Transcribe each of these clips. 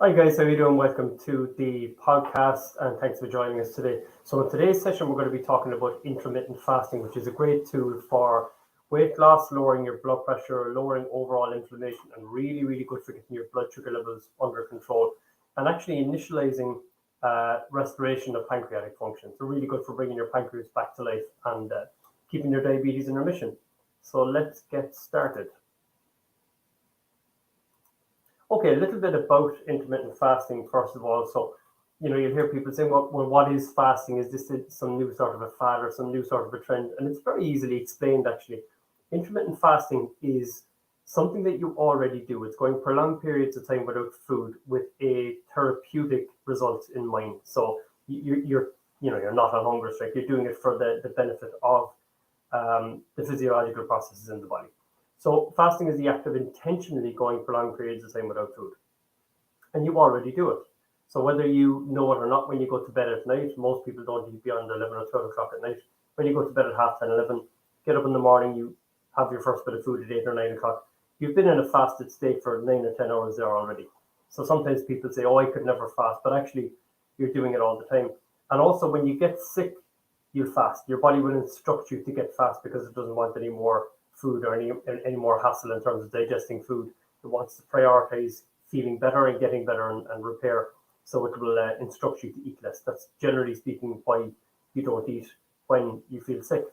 Hi guys, how are you doing? Welcome to the podcast and thanks for joining us today. So in today's session, we're going to be talking about intermittent fasting, which is a great tool for weight loss, lowering your blood pressure, lowering overall inflammation, and really good for getting your blood sugar levels under control and actually initializing restoration of pancreatic function. So really good for bringing your pancreas back to life and keeping your diabetes in remission. So let's get started. Okay, a little bit about intermittent fasting, first of all. So, you'll hear people saying, well, what is fasting? Is this some new sort of a fad or some new sort of a trend? And it's very easily explained, actually. Intermittent fasting is something that you already do. It's going prolonged periods of time without food with a therapeutic result in mind. So you're not on hunger strike. You're doing it for the benefit of the physiological processes in the body. So fasting is the act of intentionally going for long periods of time without food. And you already do it. So whether you know it or not, when you go to bed at night, most people don't eat beyond 11 or 12 o'clock at night. When you go to bed at half 10, 11, get up in the morning, you have your first bit of food at 8 or 9 o'clock. You've been in a fasted state for 9 or 10 hours there already. So sometimes people say, oh, I could never fast, but actually you're doing it all the time. And also when you get sick, you'll fast. Your body will instruct you to get fast because it doesn't want any more food or any more hassle in terms of digesting food. It wants to prioritize feeling better and getting better and repair. So it will instruct you to eat less. That's generally speaking why you don't eat when you feel sick.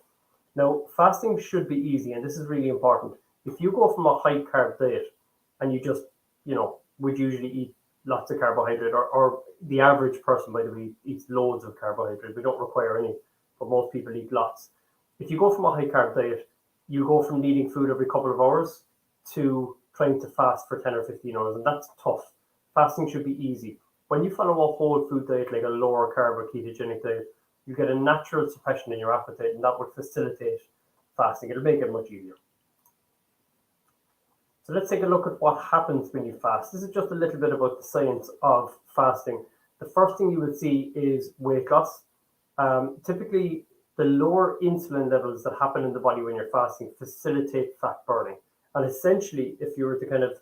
Now, fasting should be easy, and this is really important. If you go from a high carb diet and you just, would usually eat lots of carbohydrate, or the average person, by the way, eats loads of carbohydrate. We don't require any, but most people eat lots. If you go from a high carb diet, you go from needing food every couple of hours to trying to fast for 10 or 15 hours, and that's tough. Fasting should be easy. When you follow a whole food diet, like a lower carb or ketogenic diet, you get a natural suppression in your appetite, and that would facilitate fasting. It'll make it much easier. So let's take a look at what happens when you fast. This is just a little bit about the science of fasting. The first thing you would see is weight loss. Typically, the lower insulin levels that happen in the body when you're fasting facilitate fat burning. And essentially, if you were to kind of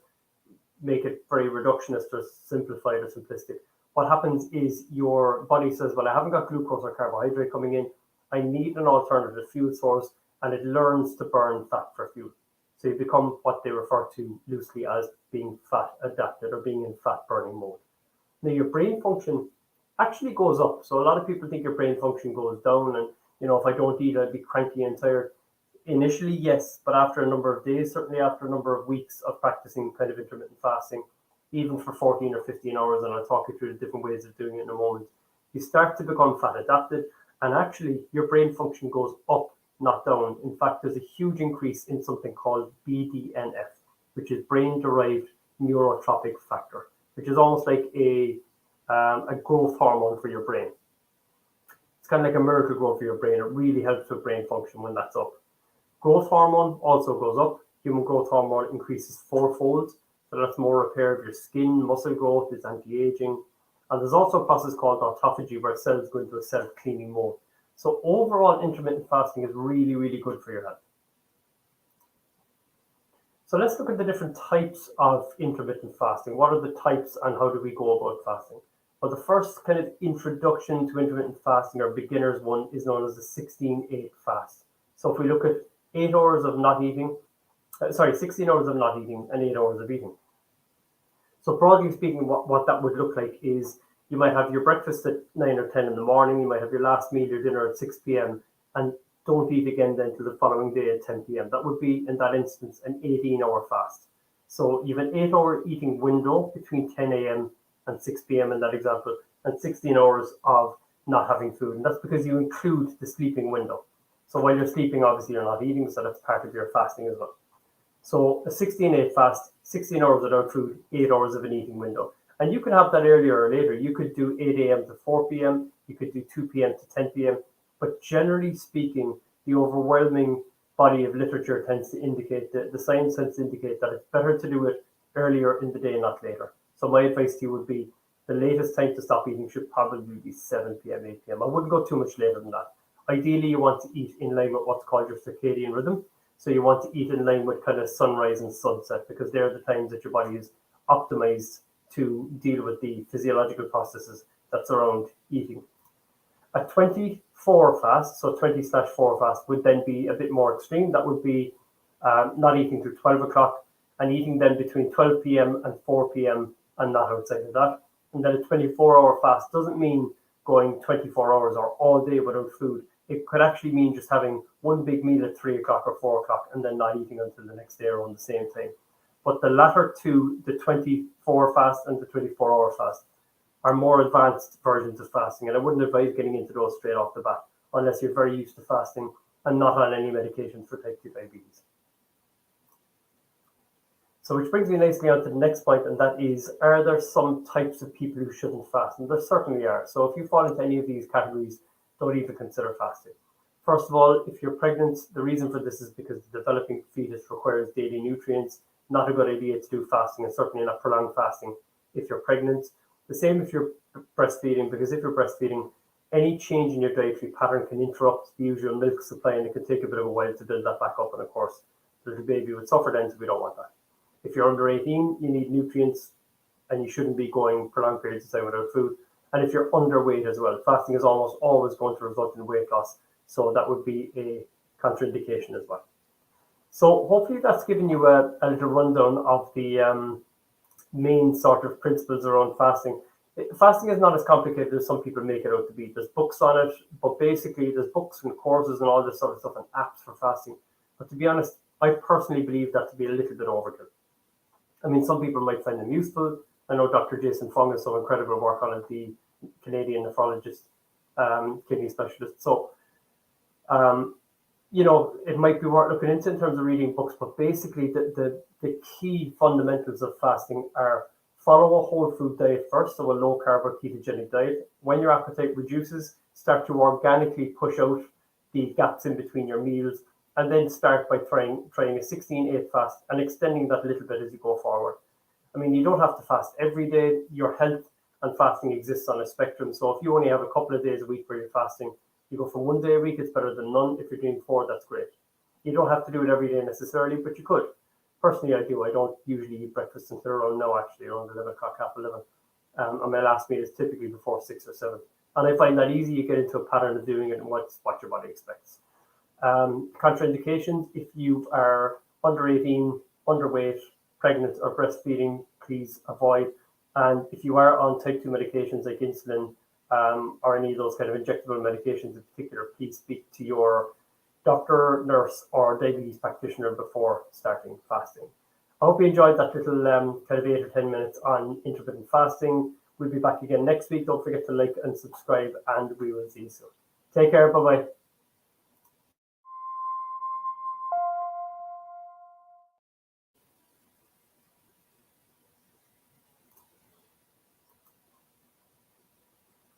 make it very reductionist or simplified or simplistic, what happens is your body says, well, I haven't got glucose or carbohydrate coming in. I need an alternative fuel source, and it learns to burn fat for fuel. So you become what they refer to loosely as being fat adapted or being in fat burning mode. Now, your brain function actually goes up. So a lot of people think your brain function goes down, and if I don't eat, I'd be cranky and tired. Initially, yes, but after a number of days, certainly after a number of weeks of practicing kind of intermittent fasting, even for 14 or 15 hours, and I'll talk you through the different ways of doing it in a moment, you start to become fat adapted, and actually your brain function goes up, not down. In fact, there's a huge increase in something called BDNF, which is brain-derived neurotrophic factor, which is almost like a growth hormone for your brain. It's kind of like a miracle grow for your brain. It really helps with brain function when that's up. Growth hormone also goes up. Human growth hormone increases fourfold. So that's more repair of your skin, muscle growth, it's anti-aging. And there's also a process called autophagy where cells go into a self-cleaning mode. So overall, intermittent fasting is really good for your health. So let's look at the different types of intermittent fasting. What are the types and how do we go about fasting? Well, the first kind of introduction to intermittent fasting or beginner's one is known as the 16-8 fast. So if we look at 8 hours of not eating, 16 hours of not eating and 8 hours of eating. So broadly speaking, what that would look like is you might have your breakfast at 9 or 10 in the morning, you might have your last meal, your dinner at 6 p.m. and don't eat again then until the following day at 10 p.m. That would be, in that instance, an 18-hour fast. So you have an 8-hour eating window between 10 a.m. and 6 p.m. in that example, and 16 hours of not having food. And that's because you include the sleeping window. So while you're sleeping, obviously you're not eating, so that's part of your fasting as well. So a 16-8 fast, 16 hours without food, 8 hours of an eating window. And you can have that earlier or later. You could do 8 a.m. to 4 p.m. You could do 2 p.m. to 10 p.m. But generally speaking, the overwhelming body of literature tends to indicate, the science tends to indicate that it's better to do it earlier in the day, not later. So my advice to you would be the latest time to stop eating should probably be 7 p.m., 8 p.m. I wouldn't go too much later than that. Ideally, you want to eat in line with what's called your circadian rhythm. So you want to eat in line with kind of sunrise and sunset because they're the times that your body is optimized to deal with the physiological processes that surround eating. A 24 fast, so 20/4 fast, would then be a bit more extreme. That would be not eating till 12 o'clock and eating then between 12 p.m. and 4 p.m. and not outside of that. And then a 24-hour fast doesn't mean going 24 hours or all day without food. It could actually mean just having one big meal at 3 o'clock or 4 o'clock and then not eating until the next day around the same time. But the latter two, the 24 fast and the 24-hour fast, are more advanced versions of fasting. And I wouldn't advise getting into those straight off the bat unless you're very used to fasting and not on any medications for type 2 diabetes. So which brings me nicely on to the next point, and that is, are there some types of people who shouldn't fast? And there certainly are. So if you fall into any of these categories, don't even consider fasting. First of all, if you're pregnant, the reason for this is because the developing fetus requires daily nutrients. Not a good idea to do fasting, and certainly not prolonged fasting if you're pregnant. The same if you're breastfeeding, because if you're breastfeeding, any change in your dietary pattern can interrupt the usual milk supply, and it can take a bit of a while to build that back up. And of course, the little baby would suffer then, so we don't want that. If you're under 18, you need nutrients, and you shouldn't be going prolonged periods of time without food. And if you're underweight as well, fasting is almost always going to result in weight loss, so that would be a contraindication as well. So hopefully that's given you a little rundown of the main sort of principles around fasting. Fasting is not as complicated as some people make it out to be. There's books on it, but basically there's books and courses and all this sort of stuff and apps for fasting. But to be honest, I personally believe that to be a little bit overkill. I mean, some people might find them useful. I know Dr. Jason Fung has some incredible work on it, the Canadian nephrologist, kidney specialist. So, you know, it might be worth looking into in terms of reading books, but basically the key fundamentals of fasting are: follow a whole food diet first, so a low carb or ketogenic diet. When your appetite reduces, start to organically push out the gaps in between your meals, and then start by trying a 16/8 fast and extending that a little bit as you go forward. I mean, you don't have to fast every day. Your health and fasting exists on a spectrum. So if you only have a couple of days a week where you're fasting, you go for 1 day a week, it's better than none. If you're doing 4, that's great. You don't have to do it every day necessarily, but you could. Personally, I do. I don't usually eat breakfast until around now, actually, around 11 o'clock, half 11. And my last meal is typically before 6 or 7. And I find that easy. You get into a pattern of doing it and what your body expects. Contraindications: if you are under 18, underweight, pregnant, or breastfeeding, please avoid. And if you are on type 2 medications like insulin or any of those kind of injectable medications in particular, please speak to your doctor, nurse, or diabetes practitioner before starting fasting. I hope you enjoyed that little kind of 8 or 10 minutes on intermittent fasting. We'll be back again next week. Don't forget to like and subscribe, and we will see you soon. Take care. Bye-bye.